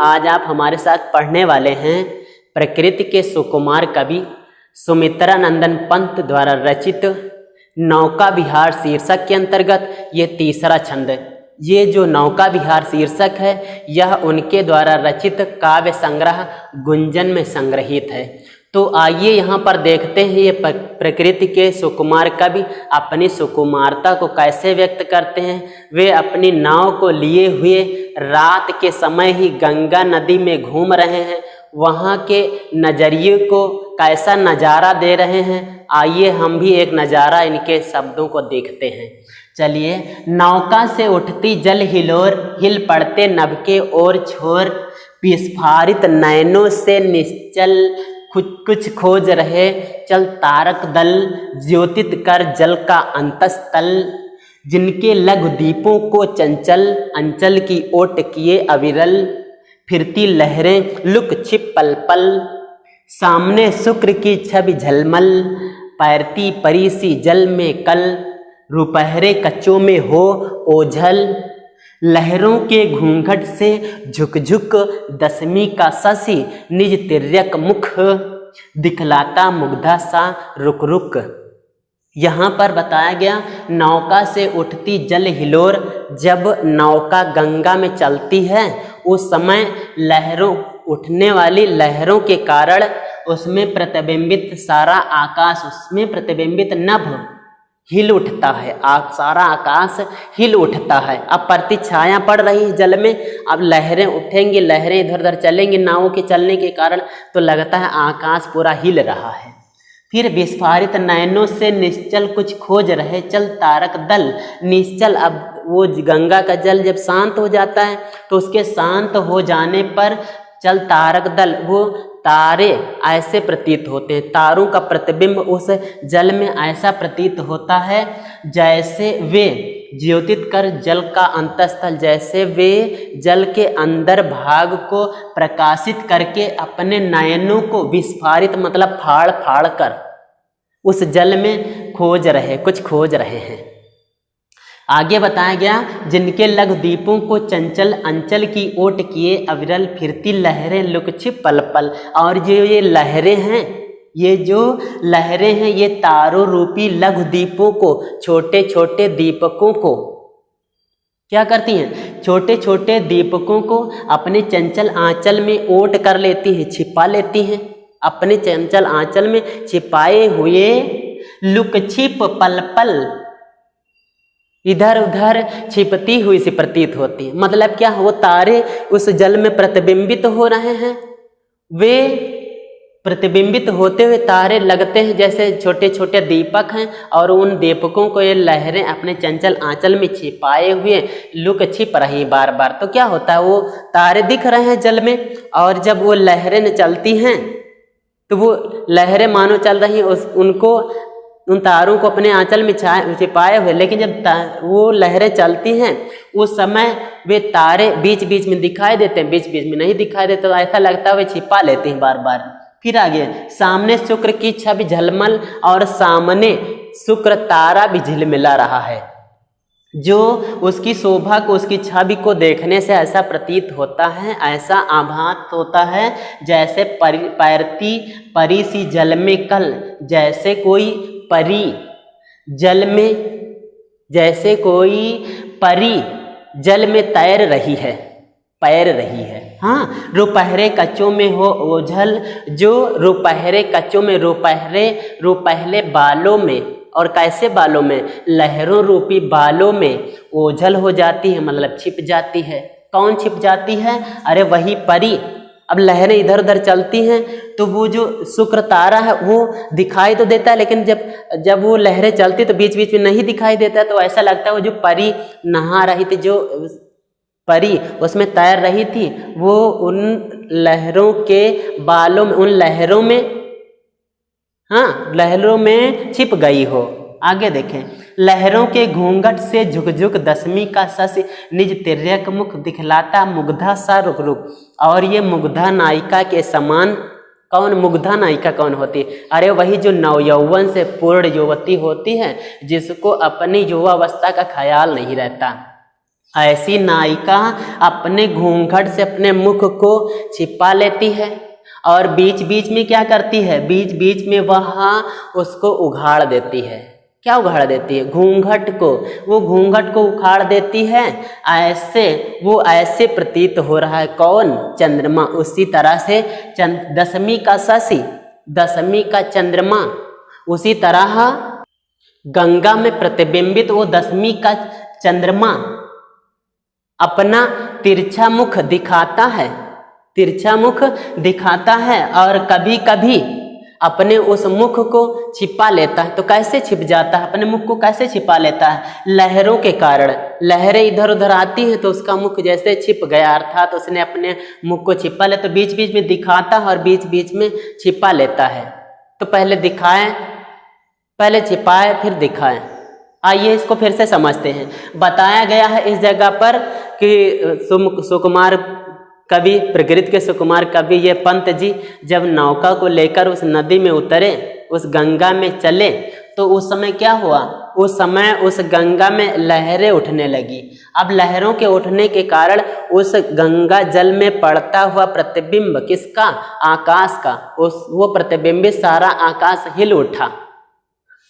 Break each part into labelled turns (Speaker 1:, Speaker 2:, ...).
Speaker 1: आज आप हमारे साथ पढ़ने वाले हैं प्रकृति के सुकुमार कवि सुमित्रा नंदन पंत द्वारा रचित नौका विहार शीर्षक के अंतर्गत ये तीसरा छंद है। ये जो नौका विहार शीर्षक है यह उनके द्वारा रचित काव्य संग्रह गुंजन में संग्रहित है। तो आइए यहाँ पर देखते हैं ये प्रकृति के सुकुमार कवि अपनी सुकुमारता को कैसे व्यक्त करते हैं। वे अपनी नाव को लिए हुए रात के समय ही गंगा नदी में घूम रहे हैं, वहाँ के नज़रिए को कैसा नज़ारा दे रहे हैं। आइए हम भी एक नज़ारा इनके शब्दों को देखते हैं। चलिए। नौका से उठती जल हिलोर, हिल पड़ते नभ के ओर छोर, विस्फारित नयनों से निश्चल कुछ खोज रहे, चल तारक दल ज्योतित कर जल का अंतस्तल, जिनके लघु दीपों को चंचल अंचल की ओट किए अविरल, फिरती लहरें लुक छिप पल पल, सामने शुक्र की छवि झलमल, पैरती परी सी जल में कल, रुपहरे कच्चों में हो ओझल, लहरों के घूंघट से झुक झुक दसवीं का शशि निज तिर्यक मुख दिखलाता मुग्धा सा रुक रुक। यहाँ पर बताया गया नौका से उठती जल हिलोर, जब नौका गंगा में चलती है उस समय लहरों उठने वाली लहरों के कारण उसमें प्रतिबिंबित सारा आकाश, उसमें प्रतिबिंबित नभ हिल उठता है, सारा आकाश हिल उठता है। अब प्रतिछाया पड़ रही है जल में, अब लहरें उठेंगी, लहरें इधर उधर चलेंगी नावों के चलने के कारण, तो लगता है आकाश पूरा हिल रहा है। फिर विस्फारित नयनों से निश्चल कुछ खोज रहे, चल तारक दल निश्चल। अब वो गंगा का जल जब शांत हो जाता है तो उसके शांत हो जाने पर चल तारक दल, वो तारे ऐसे प्रतीत होते हैं, तारों का प्रतिबिंब उस जल में ऐसा प्रतीत होता है जैसे वे ज्योतित कर जल का अंतस्थल, जैसे वे जल के अंदर भाग को प्रकाशित करके अपने नयनों को विस्फारित मतलब फाड़ फाड़ कर उस जल में खोज रहे, कुछ खोज रहे हैं। आगे बताया गया जिनके लघु दीपों को चंचल अंचल की ओट किए अविरल, फिरती लहरें लुक छिप पल पल। और जो ये लहरें हैं, ये जो लहरें हैं ये तारों रूपी लघु दीपों को, छोटे छोटे दीपकों को क्या करती हैं, छोटे छोटे दीपकों को अपने चंचल आंचल में ओट कर लेती है, छिपा लेती हैं। अपने चंचल आंचल में छिपाए हुए लुक छिप पल पल इधर उधर छिपती हुई सी प्रतीत होती है। मतलब क्या, वो तारे उस जल में प्रतिबिंबित हो रहे हैं, वे प्रतिबिंबित होते हुए तारे लगते हैं जैसे छोटे छोटे दीपक हैं, और उन दीपकों को ये लहरें अपने चंचल आंचल में छिपाए हुए लुक छिप रही बार बार। तो क्या होता है, वो तारे दिख रहे हैं जल में, और जब वो लहरें चलती हैं तो वो लहरें मानो चल रही हैं, उनको उन तारों को अपने आंचल में छिपाए हुए, लेकिन जब वो लहरें चलती हैं उस समय वे तारे बीच बीच में दिखाई देते हैं, बीच बीच में नहीं दिखाई देते, तो ऐसा लगता है वे छिपा लेते हैं बार बार। फिर आगे सामने शुक्र की छवि झलमल, और सामने शुक्र तारा भी झिलमिला रहा है, जो उसकी शोभा को, उसकी छवि को देखने से ऐसा प्रतीत होता है, ऐसा आभास होता है जैसे पैरती परी सी जल में कल, जैसे कोई परी जल में, जैसे कोई परी जल में तैर रही है, पैर रही है। हाँ, रुपहरे कच्चों में हो ओझल, जो रुपहरे कच्चों में, रुपहले बालों में, और कैसे बालों में, लहरों रूपी बालों में ओझल हो जाती है, मतलब छिप जाती है। कौन छिप जाती है? अरे वही परी। अब लहरें इधर उधर चलती हैं तो वो जो शुक्र तारा है वो दिखाई तो देता है, लेकिन जब वो लहरें चलती तो बीच बीच में नहीं दिखाई देता, तो ऐसा लगता है वो जो परी नहा रही थी, जो परी उसमें तैर रही थी, वो उन लहरों के बालों में, उन लहरों में, हाँ लहरों में छिप गई हो। आगे देखें, लहरों के घूंघट से झुक झुक दसवीं का शशि निज तिर्यक मुख दिखलाता मुग्धा सा रुक रुक। और ये मुग्धा नायिका के समान, कौन मुग्धा नायिका कौन होती है? अरे वही जो नवयौवन से पूर्ण युवती होती है, जिसको अपनी युवावस्था का ख्याल नहीं रहता, ऐसी नायिका अपने घूंघट से अपने मुख को छिपा लेती है और बीच बीच में क्या करती है, बीच बीच में वह उसको उघाड़ देती है। क्या उघाड़ देती है? घूंघट को। वो घूंघट को उखाड़ देती है। ऐसे प्रतीत हो रहा है कौन? चंद्रमा। उसी तरह से दशमी का शशि, दशमी का चंद्रमा, उसी तरह गंगा में प्रतिबिंबित वो दशमी का चंद्रमा अपना तिरछा मुख दिखाता है, तिरछा मुख दिखाता है और कभी कभी अपने उस मुख को छिपा लेता है। तो कैसे छिप जाता है? अपने मुख को कैसे छिपा लेता है? लहरों के कारण। लहरें इधर उधर आती हैं तो उसका मुख जैसे छिप गया, अर्थात उसने अपने मुख को छिपा ले, तो बीच बीच में दिखाता है और बीच बीच में छिपा लेता है। तो पहले दिखाएं, पहले छिपाए फिर दिखाएं। आइए इसको फिर से समझते हैं। बताया गया है इस जगह पर कि सुकुमार कवि, प्रकृति के सुकुमार कवि ये पंत जी जब नौका को लेकर उस नदी में उतरे, उस गंगा में चले, तो उस समय क्या हुआ? उस समय उस गंगा में लहरें उठने लगी। अब लहरों के उठने के कारण उस गंगा जल में पड़ता हुआ प्रतिबिंब किसका? आकाश का। वो प्रतिबिंबित सारा आकाश हिल उठा।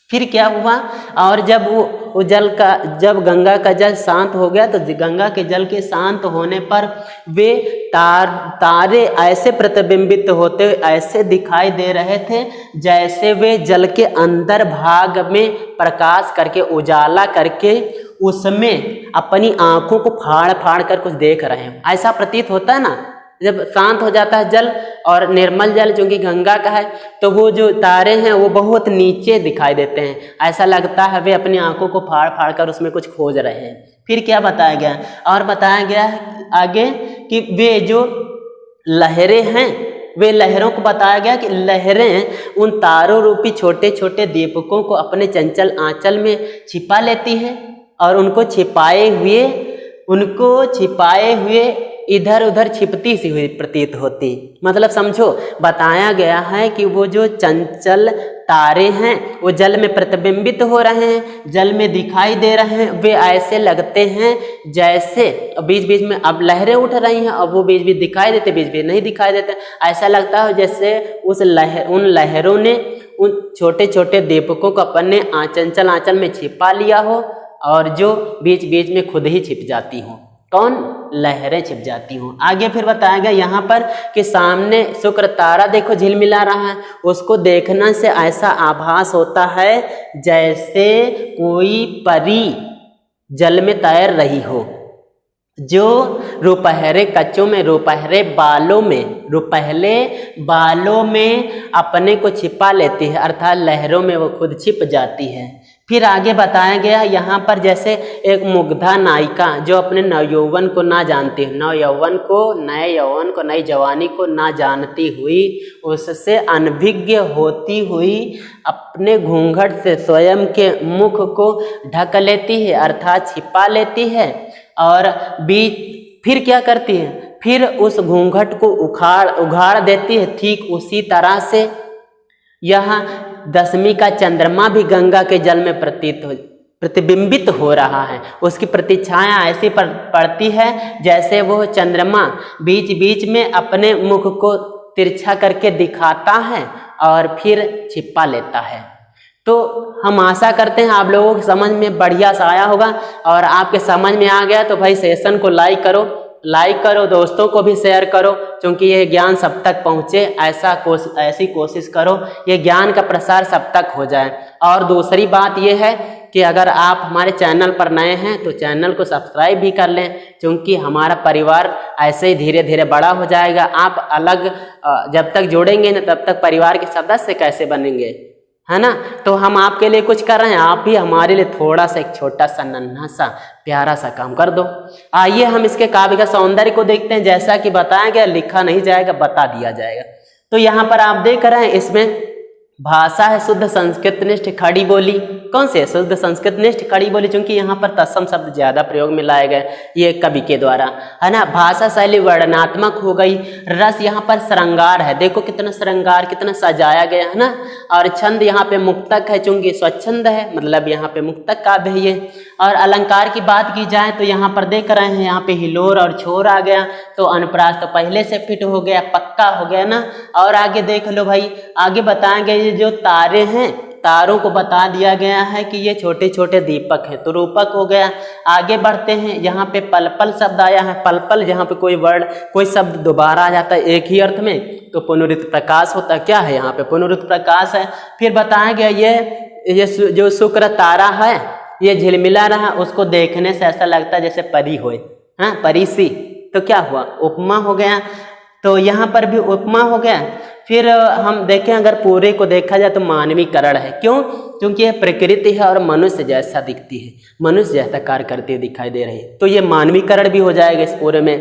Speaker 1: फिर क्या हुआ? और जब वो जब गंगा का जल शांत हो गया, तो गंगा के जल के शांत होने पर वे तारे ऐसे प्रतिबिंबित होते, ऐसे दिखाई दे रहे थे जैसे वे जल के अंदर भाग में प्रकाश करके, उजाला करके उसमें अपनी आंखों को फाड़ फाड़ कर कुछ देख रहे हैं। ऐसा प्रतीत होता है ना, जब शांत हो जाता है जल और निर्मल जल जो कि गंगा का है, तो वो जो तारे हैं वो बहुत नीचे दिखाई देते हैं। ऐसा लगता है वे अपनी आंखों को फाड़ फाड़ कर उसमें कुछ खोज रहे हैं। फिर क्या बताया गया? और बताया गया है आगे कि वे जो लहरें हैं, वे लहरों को बताया गया कि लहरें उन तारों रूपी छोटे छोटे दीपकों को अपने चंचल आंचल में छिपा लेती हैं और उनको छिपाए हुए इधर उधर छिपती सी हुई प्रतीत होती। मतलब समझो, बताया गया है कि वो जो चंचल तारे हैं वो जल में प्रतिबिंबित हो रहे हैं, जल में दिखाई दे रहे हैं। वे ऐसे लगते हैं जैसे बीच बीच में अब लहरें उठ रही हैं, अब वो बीच बीच दिखाई देते, बीच बीच नहीं दिखाई देते। ऐसा लगता है जैसे उन लहरों ने उन छोटे छोटे दीपकों को अपने चंचल आंचल में छिपा लिया हो और जो बीच बीच में खुद ही छिप जाती हो। कौन? लहरें छिप जाती हूँ। आगे फिर बताया गया यहाँ पर कि सामने शुक्र तारा देखो झिलमिला रहा है, उसको देखने से ऐसा आभास होता है जैसे कोई परी जल में तैर रही हो, जो रुपहरे कच्चों में, रुपहले बालों में अपने को छिपा लेती है, अर्थात लहरों में वो खुद छिप जाती है। फिर आगे बताया गया यहाँ पर जैसे एक मुग्धा नायिका जो अपने नवयौवन को ना जानती है, नए यौवन को, नई जवानी को ना जानती हुई, उससे अनभिज्ञ होती हुई अपने घूंघट से स्वयं के मुख को ढक लेती है, अर्थात छिपा लेती है। और फिर क्या करती है? फिर उस घूंघट को उघाड़ देती है। ठीक उसी तरह से यहाँ दशमी का चंद्रमा भी गंगा के जल में प्रतिबिंबित हो रहा है। उसकी प्रतिछाया ऐसी पड़ती है जैसे वो चंद्रमा बीच बीच में अपने मुख को तिरछा करके दिखाता है और फिर छिपा लेता है। तो हम आशा करते हैं आप लोगों को समझ में बढ़िया सा आया होगा, और आपके समझ में आ गया तो भाई सेशन को लाइक करो, दोस्तों को भी शेयर करो, क्योंकि ये ज्ञान सब तक पहुँचे, ऐसी कोशिश करो ये ज्ञान का प्रसार सब तक हो जाए। और दूसरी बात ये है कि अगर आप हमारे चैनल पर नए हैं तो चैनल को सब्सक्राइब भी कर लें, क्योंकि हमारा परिवार ऐसे ही धीरे धीरे बड़ा हो जाएगा। आप अलग जब तक जोड़ेंगे ना तब तक परिवार के सदस्य कैसे बनेंगे, है ना। तो हम आपके लिए कुछ कर रहे हैं, आप भी हमारे लिए थोड़ा सा एक छोटा सा नन्हा सा प्यारा सा काम कर दो। आइए हम इसके काव्य का सौंदर्य को देखते हैं। जैसा कि बताया गया, लिखा नहीं जाएगा, बता दिया जाएगा। तो यहाँ पर आप देख रहे हैं, इसमें भाषा है शुद्ध संस्कृतनिष्ठ खड़ी बोली। कौन से? शुद्ध संस्कृतनिष्ठ खड़ी बोली, क्योंकि यहाँ पर तत्सम शब्द ज्यादा प्रयोग में लाए गए ये कवि के द्वारा, है ना। भाषा शैली वर्णनात्मक हो गई, रस यहाँ पर श्रृंगार है, देखो कितना श्रृंगार, कितना सजाया गया है ना। और छंद यहाँ पे मुक्तक है, चूंकि स्वच्छंद है, मतलब यहाँ पे मुक्तक काव्य है ये। और अलंकार की बात की जाए तो यहाँ पर देख रहे हैं, यहाँ पे हिलोर और छोर आ गया, तो अनुप्रास तो पहले से फिट हो गया, पक्का हो गया ना। और आगे देख लो भाई, आगे बताएंगे ये जो तारे हैं, तारों को बता दिया गया है कि ये छोटे छोटे दीपक है, तो रूपक हो गया। आगे बढ़ते हैं, यहाँ पे पल पल शब्द आया है, पल पल जहाँ पे कोई वर्ड, कोई शब्द दोबारा आ जाता है एक ही अर्थ में, तो पुनरुक्त प्रकाश होता है। क्या है यहाँ पे? पुनरुक्त प्रकाश है। फिर बताया गया ये जो शुक्र तारा है, ये झिलमिला रहा, उसको देखने से ऐसा लगता है जैसे परी होए, हाँ परी सी, तो क्या हुआ? उपमा हो गया। तो यहाँ पर भी उपमा हो गया। फिर हम देखें, अगर पूरे को देखा जाए तो मानवीकरण है। क्यों? क्योंकि यह प्रकृति है और मनुष्य जैसा दिखती है, मनुष्य जैसा कार्य करती दिखाई दे रही है, तो ये मानवीकरण भी हो जाएगा इस पूरे में।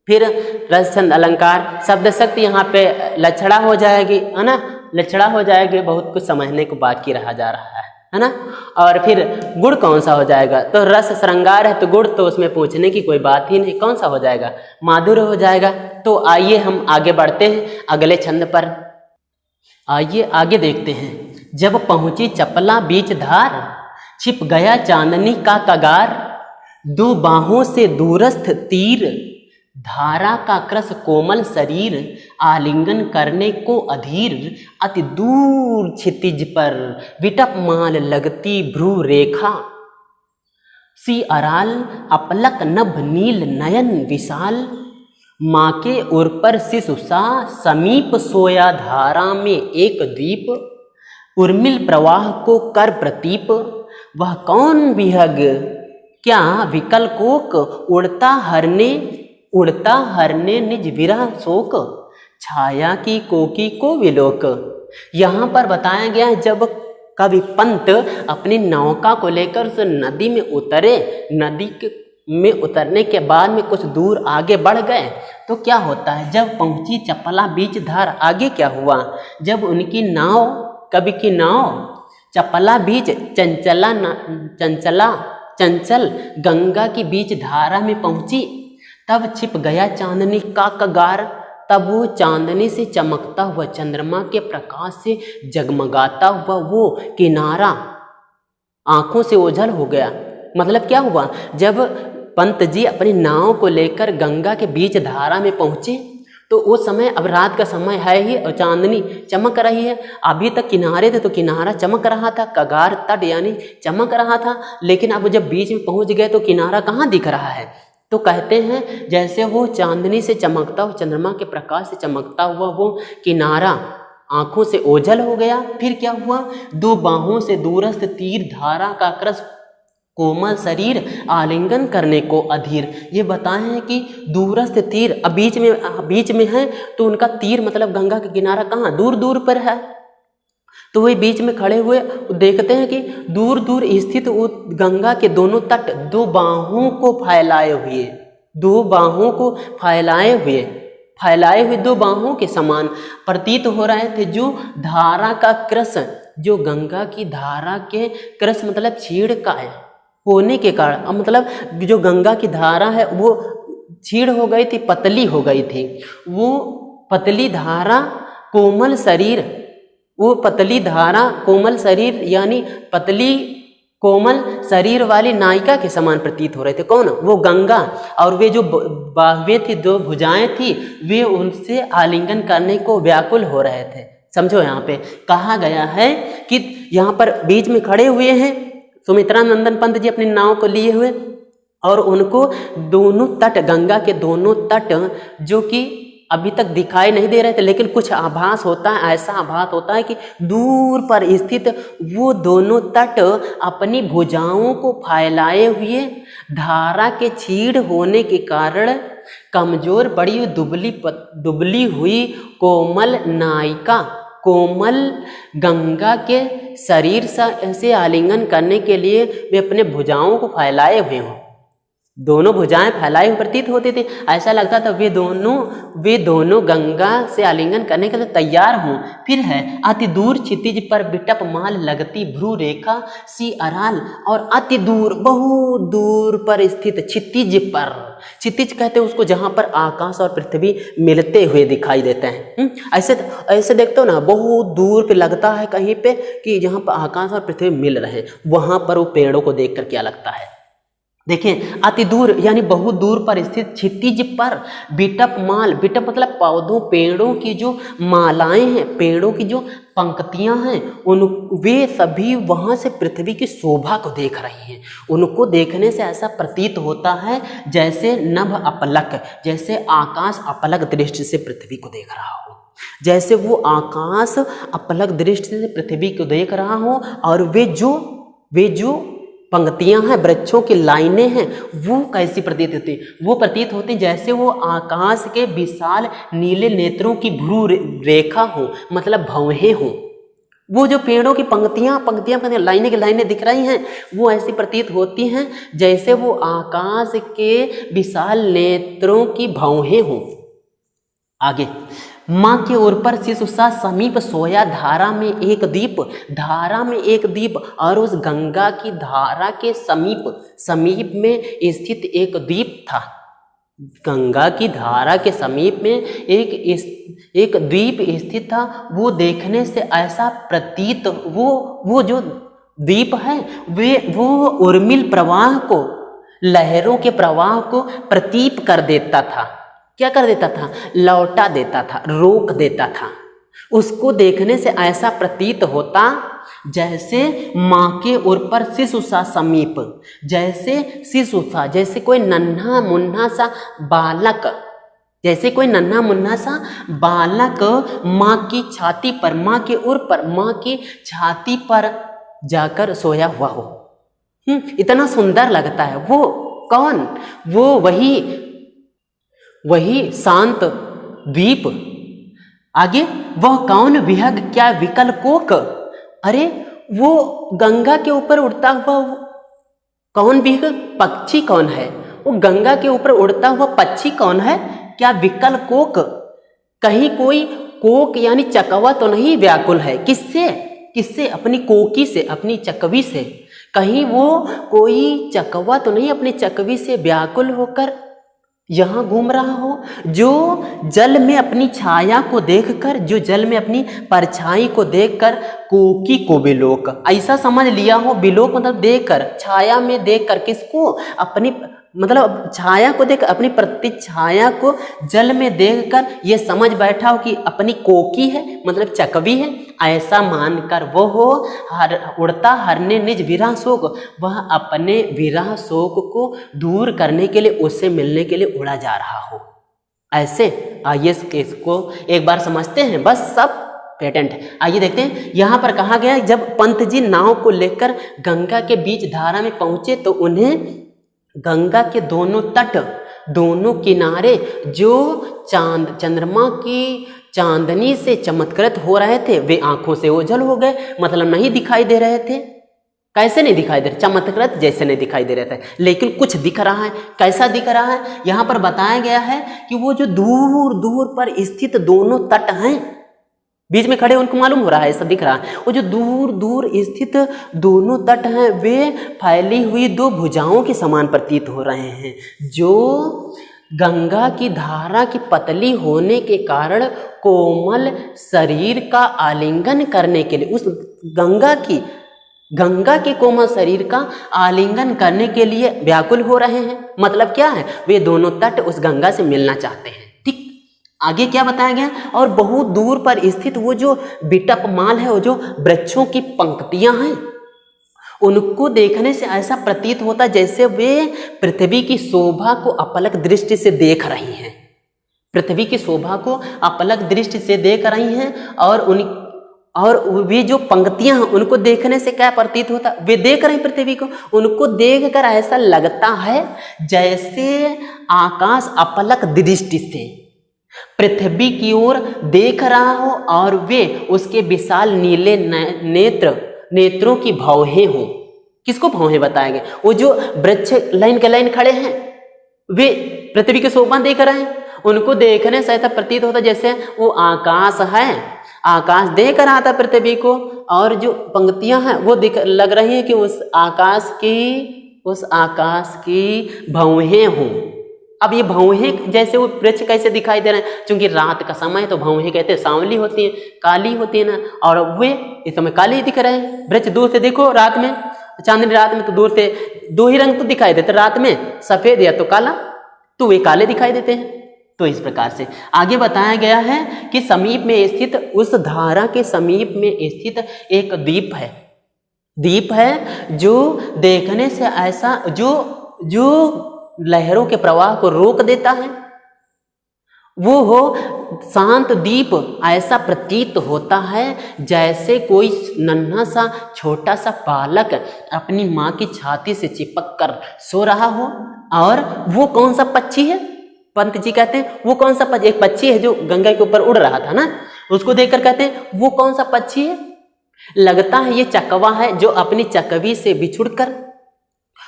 Speaker 1: फिर रस छंद अलंकार शब्द शक्ति यहाँ पे लक्षणा हो जाएगी, है ना, लक्षणा हो जाएगी। बहुत कुछ समझने को बाकी रहा जा रहा है ना। और फिर गुण कौन सा हो जाएगा? तो रस श्रृंगार है, तो गुण तो उसमें पूछने की कोई बात ही नहीं, कौन सा हो जाएगा? माधुर्य हो जाएगा। तो आइए हम आगे बढ़ते हैं अगले छंद पर। आइए आगे देखते हैं। जब पहुंची चपला बीच धार, छिप गया चांदनी का कगार, दो बाहों से दूरस्थ तीर, धारा का क्रस कोमल शरीर, आलिंगन करने को अधीर, अति दूर क्षितिज पर विटप माल लगती भ्रू रेखा, सी अराल अपलक नभ नील नयन विशाल, माँ के उर पर शिशु सा समीप सोया धारा में एक द्वीप, उर्मिल प्रवाह को कर प्रतीप, वह कौन विहग क्या विकल कोक, उड़ता हरने निज विरह शोक, छाया की कोकी को विलोक। यहाँ पर बताया गया है, जब कवि पंत अपनी नौका को लेकर उस नदी में उतरे, नदी में उतरने के बाद में कुछ दूर आगे बढ़ गए, तो क्या होता है? जब पहुंची चपला बीच धार, आगे क्या हुआ? जब उनकी नाव, कवि की नाव चपला बीच चंचल गंगा की बीच धारा में पहुंची, तब छिप गया चांदनी का कगार, तब वो चांदनी से चमकता हुआ, चंद्रमा के प्रकाश से जगमगाता हुआ वो किनारा आंखों से ओझल हो गया। मतलब क्या हुआ? जब पंत जी अपनी नाव को लेकर गंगा के बीच धारा में पहुंचे, तो उस समय, अब रात का समय है ही और चांदनी चमक रही है। अभी तक किनारे थे तो किनारा चमक रहा था, कगार तट यानी चमक रहा था, लेकिन अब जब बीच में पहुंच गए तो किनारा कहाँ दिख रहा है? तो कहते हैं जैसे वो चांदनी से चमकता हुआ, चंद्रमा के प्रकाश से चमकता हुआ वो किनारा आंखों से ओझल हो गया। फिर क्या हुआ? दो बाहों से दूरस्थ तीर, धारा का क्रस कोमल शरीर, आलिंगन करने को अधीर। ये बताए हैं कि दूरस्थ तीर, अब बीच में है, तो उनका तीर मतलब गंगा का किनारा कहाँ? दूर दूर पर है। तो वे बीच में खड़े हुए देखते हैं कि दूर दूर स्थित वो गंगा के दोनों तट दो बाहों को फैलाए हुए दो बाहों के समान प्रतीत हो रहे थे, जो धारा का क्रस, जो गंगा की धारा के क्रस मतलब छीड़ का है होने के कारण, मतलब जो गंगा की धारा है वो छीड़ हो गई थी, पतली हो गई थी। वो पतली धारा कोमल शरीर, वो पतली धारा कोमल शरीर यानी पतली कोमल शरीर वाली नायिका के समान प्रतीत हो रहे थे। कौन? वो गंगा। और वे जो बाहुएं थी, दो भुजाएं थी, वे उनसे आलिंगन करने को व्याकुल हो रहे थे। समझो, यहाँ पे कहा गया है कि यहाँ पर बीच में खड़े हुए हैं सुमित्रा नंदन पंत जी अपनी नाव को लिए हुए, और उनको दोनों तट, गंगा के दोनों तट जो कि अभी तक दिखाई नहीं दे रहे थे, लेकिन कुछ आभास होता है, ऐसा आभास होता है कि दूर पर स्थित वो दोनों तट अपनी भुजाओं को फैलाए हुए, धारा के छीड़ होने के कारण कमजोर पड़ी दुबली हुई कोमल नायिका, कोमल गंगा के शरीर से आलिंगन करने के लिए वे अपने भुजाओं को फैलाए हुए हों। दोनों भुजाएं फैलाई हुई प्रतीत होती थी। ऐसा लगता था वे दोनों गंगा से आलिंगन करने के लिए तैयार हों। फिर है अति दूर क्षितिज पर बिटप माल लगती भ्रू रेखा सी अराल, और अति दूर बहुत दूर पर स्थित क्षितिज पर, क्षितिज कहते हैं उसको जहां पर आकाश और पृथ्वी मिलते हुए दिखाई देते हैं। ऐसे देखते हो ना, बहुत दूर पे लगता है कहीं पे कि जहां पर आकाश और पृथ्वी मिल रहे हैं, वहां पर वो पेड़ों को देखकर क्या लगता है। देखिए अति दूर यानी बहुत दूर पर स्थित क्षितिज पर बिटप माल, बिटप मतलब पौधों पेड़ों की जो मालाएं हैं, पेड़ों की जो पंक्तियां हैं, वे सभी वहां से पृथ्वी की शोभा को देख रही हैं। उनको देखने से ऐसा प्रतीत होता है जैसे नभ अपलक, जैसे आकाश अपलक दृष्टि से पृथ्वी को देख रहा हो, जैसे वो आकाश अपलक दृष्टि से पृथ्वी को देख रहा हो। और वे जो पंक्तियां हैं, वृक्षों की लाइनें हैं, वो कैसी प्रतीत होती? वो प्रतीत होती जैसे वो आकाश के विशाल नीले नेत्रों की भ्रू रेखा हो, मतलब भौहें हो। वो जो पेड़ों की पंक्तियां लाइनें की लाइनें दिख रही हैं, वो ऐसी प्रतीत होती हैं जैसे वो आकाश के विशाल नेत्रों की भौहें हो। आगे, माँ के ओर पर शिशु सा समीप सोया धारा में एक दीप, और उस गंगा की धारा के समीप में स्थित एक द्वीप था। गंगा की धारा के समीप में एक द्वीप स्थित था। वो देखने से ऐसा प्रतीत, वो जो द्वीप है वो उर्मिल प्रवाह को, लहरों के प्रवाह को प्रतीत कर देता था। क्या कर देता था? लौटा देता था, रोक देता था। उसको देखने से ऐसा प्रतीत होता जैसे माँ के ओर पर शिशु सा समीप, जैसे कोई नन्हा मुन्ना सा बालक माँ की छाती पर, माँ के ओर पर, माँ की छाती पर जाकर सोया हुआ हो। इतना सुंदर लगता है। वो कौन? वो वही शांत द्वीप। आगे, वह कौन विहग क्या विकल कोक? अरे वो गंगा के ऊपर उड़ता हुआ कौन विहग पक्षी कौन है? वो गंगा के ऊपर उड़ता हुआ पक्षी कौन है? क्या विकल कोक? कहीं कोई कोक यानी चकवा तो नहीं व्याकुल है? किससे? अपनी कोकी से, अपनी चकवी से। कहीं वो कोई चकवा तो नहीं अपनी चकवी से व्याकुल होकर यहाँ घूम रहा हो, जो जल में अपनी छाया को देखकर, जो जल में अपनी परछाई को देखकर कोकी को बिलोक, ऐसा समझ लिया हो। बिलोक मतलब देखकर, छाया में देखकर, किसको? अपनी मतलब छाया को देख, अपनी प्रतिछाया को जल में देखकर ये समझ बैठा हो कि अपनी कोकी है, मतलब चकवी है। ऐसा मानकर वो हो उड़ता हरने निज विरह शोक, वह अपने विरह शोक को दूर करने के लिए, उससे मिलने के लिए उड़ा जा रहा हो। ऐसे आइए इसको एक बार समझते हैं, बस सब पेटेंट। आइए देखते हैं। यहाँ पर कहा गया, जब पंत जी नाव को लेकर गंगा के बीच धारा में पहुंचे तो उन्हें गंगा के दोनों तट, दोनों किनारे जो चंद्रमा की चांदनी से चमत्कृत हो रहे थे, वे आंखों से ओझल हो गए, मतलब नहीं दिखाई दे रहे थे। कैसे नहीं दिखाई दे रहे? चमत्कृत जैसे नहीं दिखाई दे रहे थे, लेकिन कुछ दिख रहा है। कैसा दिख रहा है? यहाँ पर बताया गया है कि वो जो दूर दूर पर स्थित दोनों तट हैं, बीच में खड़े उनको मालूम हो रहा है, ऐसा दिख रहा है। वो जो दूर दूर स्थित दोनों तट हैं, वे फैली हुई दो भुजाओं के समान प्रतीत हो रहे हैं, जो गंगा की धारा की पतली होने के कारण कोमल शरीर का आलिंगन करने के लिए, उस गंगा के कोमल शरीर का आलिंगन करने के लिए व्याकुल हो रहे हैं। मतलब क्या है? वे दोनों तट उस गंगा से मिलना चाहते हैं। ठीक, आगे क्या बताया गया? और बहुत दूर पर स्थित वो जो बिटप माल है, वो जो वृक्षों की पंक्तियां हैं, उनको देखने से ऐसा प्रतीत होता जैसे वे पृथ्वी की शोभा को अपलक दृष्टि से देख रही हैं। पृथ्वी की शोभा को अपलक दृष्टि से देख रही हैं। और वे जो पंक्तियां हैं, उनको देखने से क्या प्रतीत होता? वे देख रहे हैं पृथ्वी को, उनको देखकर ऐसा लगता है जैसे आकाश अपलक दृष्टि से पृथ्वी की ओर देख रहा हो, और वे उसके विशाल नीले नेत्रों की भौहें हों। किसको भौहें बताएंगे? वो जो वृक्ष लाइन के लाइन खड़े हैं वे पृथ्वी की शोभा देख रहे हैं, उनको देखने से ऐसा प्रतीत होता जैसे वो आकाश है, आकाश देख रहा था पृथ्वी को, और जो पंक्तियां हैं वो दिख लग रही है कि उस आकाश की भौहें हों। अब ये भौहें जैसे वो वृक्ष कैसे दिखाई दे रहे हैं? क्योंकि रात का समय है तो भौहें कहते हैं सांवली होती हैं, काली होती है ना, और वे इस समय काली दिख रहे हैं। वृक्ष दूर से देखो रात में, चांदनी रात में तो दूर से दो ही रंग तो दिखाई देते, रात में सफेद या तो काला, तो वे काले दिखाई देते हैं। तो इस प्रकार से आगे बताया गया है कि समीप में स्थित, उस धारा के समीप में स्थित एक द्वीप है जो देखने से ऐसा जो लहरों के प्रवाह को रोक देता है, वो हो शांत द्वीप। ऐसा प्रतीत होता है जैसे कोई नन्हा सा छोटा सा बालक अपनी माँ की छाती से चिपक कर सो रहा हो। और वो कौन सा पक्षी है? पंत जी कहते हैं वो कौन सा पक्षी? एक पक्षी है जो गंगा के ऊपर उड़ रहा था ना, उसको देखकर कहते हैं वो कौन सा पक्षी है? लगता है ये चकवा है जो अपनी चकवी से बिछुड़कर,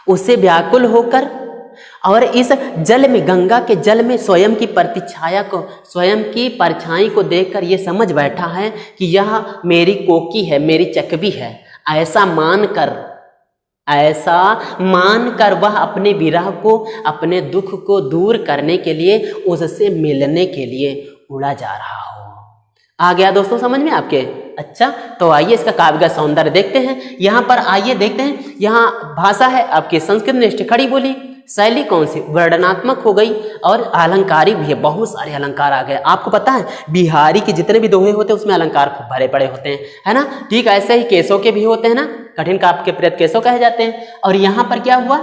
Speaker 1: उससे व्याकुल होकर और इस जल में, गंगा के जल में स्वयं की प्रतिछाया को, स्वयं की परछाई को देखकर ये समझ बैठा है कि यह मेरी कोकी है, मेरी चकवी है। ऐसा मानकर वह अपने विरह को, अपने दुख को दूर करने के लिए, उससे मिलने के लिए उड़ा जा रहा हो। आ गया दोस्तों समझ में आपके? अच्छा, तो आइए इसका काव्य का सौंदर्य देखते हैं। यहाँ पर आइए देखते हैं, यहाँ भाषा है आपकी संस्कृत निष्ठ खड़ी बोली। शैली कौन सी? वर्णनात्मक हो गई और अलंकारिक भी है, बहुत सारे अलंकार आ गए। आपको पता है बिहारी के जितने भी दोहे होते हैं उसमें अलंकार खूब भरे पड़े होते हैं, है ना। ठीक ऐसे ही केसों के भी होते हैं ना, कठिन काव्य के प्रेत केसों कहे जाते हैं। और यहाँ पर क्या हुआ,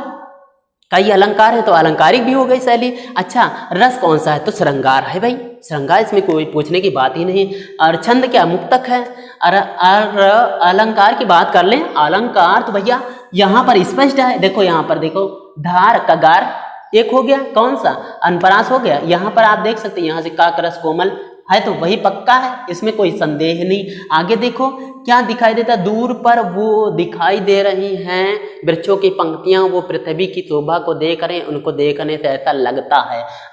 Speaker 1: कई अलंकार है तो अलंकारिक भी हो गई शैली। अच्छा, रस कौन सा है? तो श्रृंगार है भाई, श्रृंगार, इसमें कोई पूछने की बात ही नहीं। और छंद क्या? मुक्तक है। और अलंकार की बात कर लें, अलंकार तो भैया यहाँ पर स्पष्ट है। देखो यहाँ पर देखो, धार कगार एक हो गया, कौन सा? अनपरास हो गया। यहाँ पर आप देख सकते हैं, यहाँ से काकरस कोमल है तो वही पक्का है, इसमें कोई संदेह नहीं। आगे देखो क्या दिखाई देता, दूर पर वो दिखाई दे रही हैं वृक्षों की पंक्तियां, वो पृथ्वी की शोभा को देख रहे हैं। उनको देखने से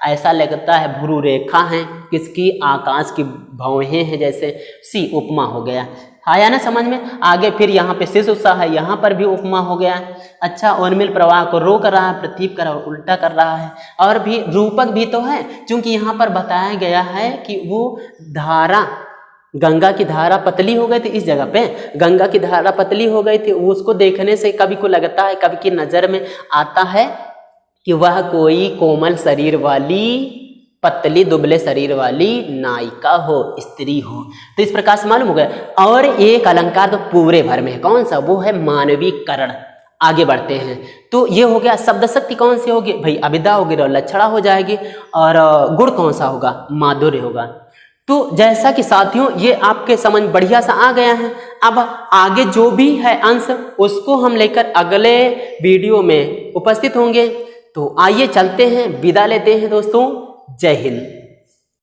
Speaker 1: ऐसा लगता है भ्रू रेखा है किसकी? आकाश की भौहें हैं, जैसे सी उपमा हो गया। आया ना समझ में? आगे फिर यहाँ पे शिशु सा है, यहाँ पर भी उपमा हो गया। अच्छा, उर्मिल प्रवाह को रोक रहा है, पृथ्वी कर उल्टा कर रहा है। और भी रूपक भी तो है, क्योंकि यहाँ पर बताया गया है कि वो धारा, गंगा की धारा पतली हो गई थी। इस जगह पे गंगा की धारा पतली हो गई थी, उसको देखने से कभी को लगता है, कभी की नजर में आता है कि वह कोई कोमल शरीर वाली, पतली दुबले शरीर वाली नायिका हो, स्त्री हो। तो इस प्रकार से मालूम हो गया। और एक अलंकार तो पूरे भर में है, कौन सा? वो है मानवीकरण। आगे बढ़ते हैं तो ये हो गया। शब्द शक्ति कौन सी होगी भाई? अभिधा होगी और लक्षणा हो जाएगी। और गुण कौन सा होगा? माधुर्य होगा। तो जैसा कि साथियों ये आपके समझ बढ़िया सा आ गया है। अब आगे जो भी है अंश उसको हम लेकर अगले वीडियो में उपस्थित होंगे। तो आइए चलते हैं, विदा लेते हैं दोस्तों। जय हिंद।